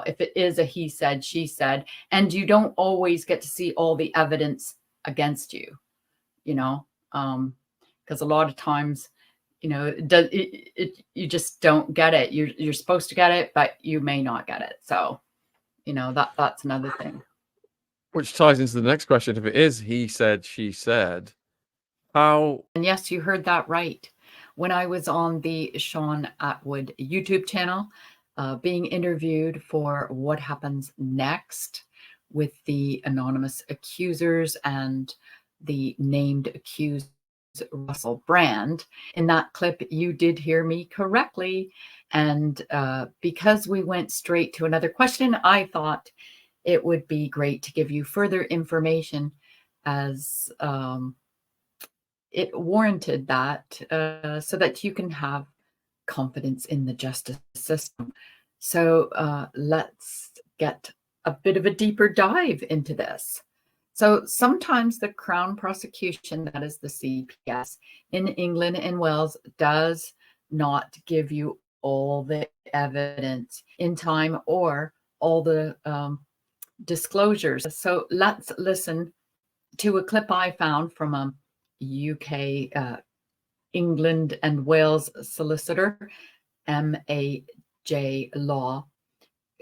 if it is a he said, she said, and you don't always get to see all the evidence against you, you know, because a lot of times, you know, you just don't get it. You're supposed to get it, but you may not get it. So, you know, that's another thing. Which ties into the next question. If it is he said, she said, how? And yes, you heard that right. When I was on the Sean Atwood YouTube channel, being interviewed for what happens next with the anonymous accusers and the named accused Russell Brand. In that clip, you did hear me correctly. And because we went straight to another question, I thought it would be great to give you further information as it warranted that, so that you can have confidence in the justice system. So let's get a bit of a deeper dive into this. So sometimes the Crown Prosecution, that is the CPS, in England and Wales, does not give you all the evidence in time or all the disclosures. So let's listen to a clip I found from a UK, England and Wales solicitor, MAJ Law,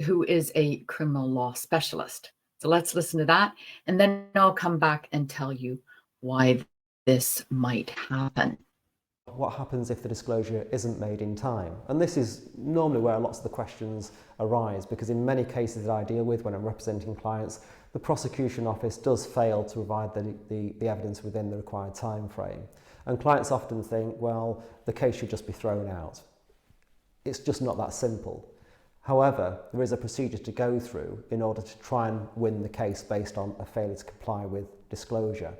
who is a criminal law specialist. So let's listen to that, and then I'll come back and tell you why this might happen. What happens if the disclosure isn't made in time? And this is normally where lots of the questions arise, because in many cases that I deal with when I'm representing clients, the prosecution office does fail to provide the evidence within the required time frame. And clients often think, well, the case should just be thrown out. It's just not that simple. However, there is a procedure to go through in order to try and win the case based on a failure to comply with disclosure.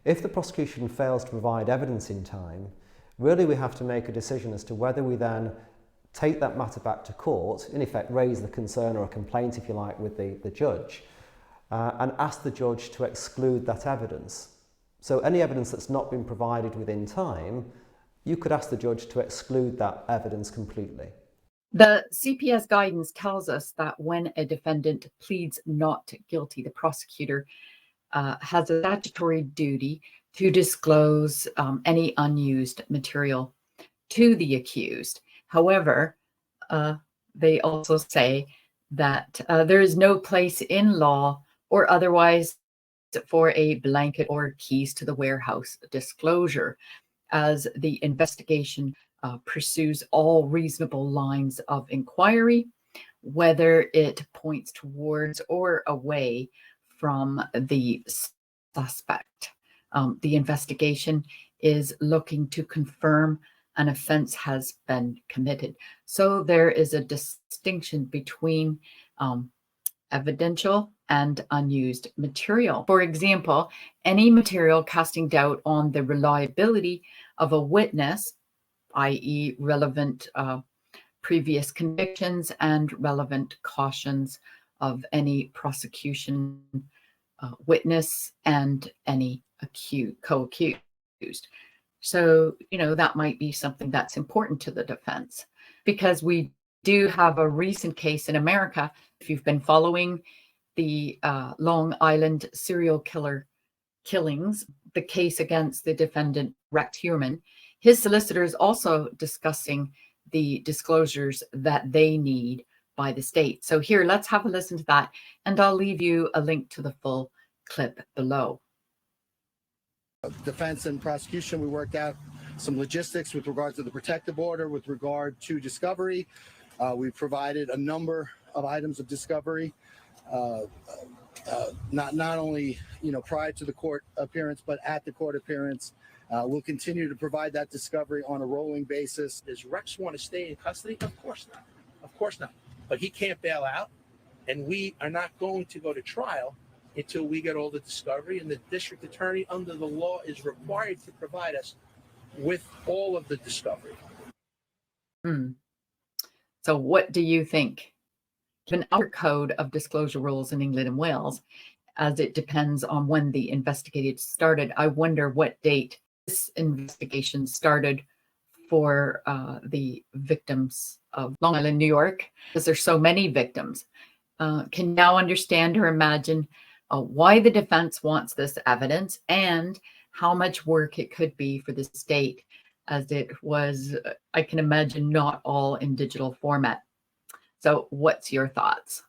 If the prosecution fails to provide evidence in time, really we have to make a decision as to whether we then take that matter back to court, in effect raise the concern or a complaint, if you like, with the judge, and ask the judge to exclude that evidence. So any evidence that's not been provided within time, you could ask the judge to exclude that evidence completely. The CPS guidance tells us that when a defendant pleads not guilty, the prosecutor has a statutory duty to disclose any unused material to the accused. However, they also say that there is no place in law or otherwise for a blanket or keys to the warehouse disclosure, as the investigation pursues all reasonable lines of inquiry, whether it points towards or away from the suspect. The investigation is looking to confirm an offense has been committed. So there is a distinction between evidential and unused material. For example, any material casting doubt on the reliability of a witness, i.e. relevant previous convictions and relevant cautions of any prosecution witness and any co-accused. So, you know, that might be something that's important to the defense, because we do have a recent case in America. If you've been following the Long Island serial killer killings, the case against the defendant, Heuermann, his solicitor is also discussing the disclosures that they need by the state. So here, let's have a listen to that, and I'll leave you a link to the full clip below. Defense and prosecution, we worked out some logistics with regard to the protective order, with regard to discovery. We provided a number of items of discovery, not only prior to the court appearance, but at the court appearance. We'll continue to provide that discovery on a rolling basis. Does Rex want to stay in custody? Of course not. Of course not. But he can't bail out, and we are not going to go to trial until we get all the discovery, and the district attorney under the law is required to provide us with all of the discovery. So what do you think? Given our code of disclosure rules in England and Wales, as it depends on when the investigation started, I wonder what date this investigation started for the victims of Long Island, New York, because there's so many victims, can now understand or imagine why the defense wants this evidence and how much work it could be for the state, as it was, I can imagine, not all in digital format. So what's your thoughts?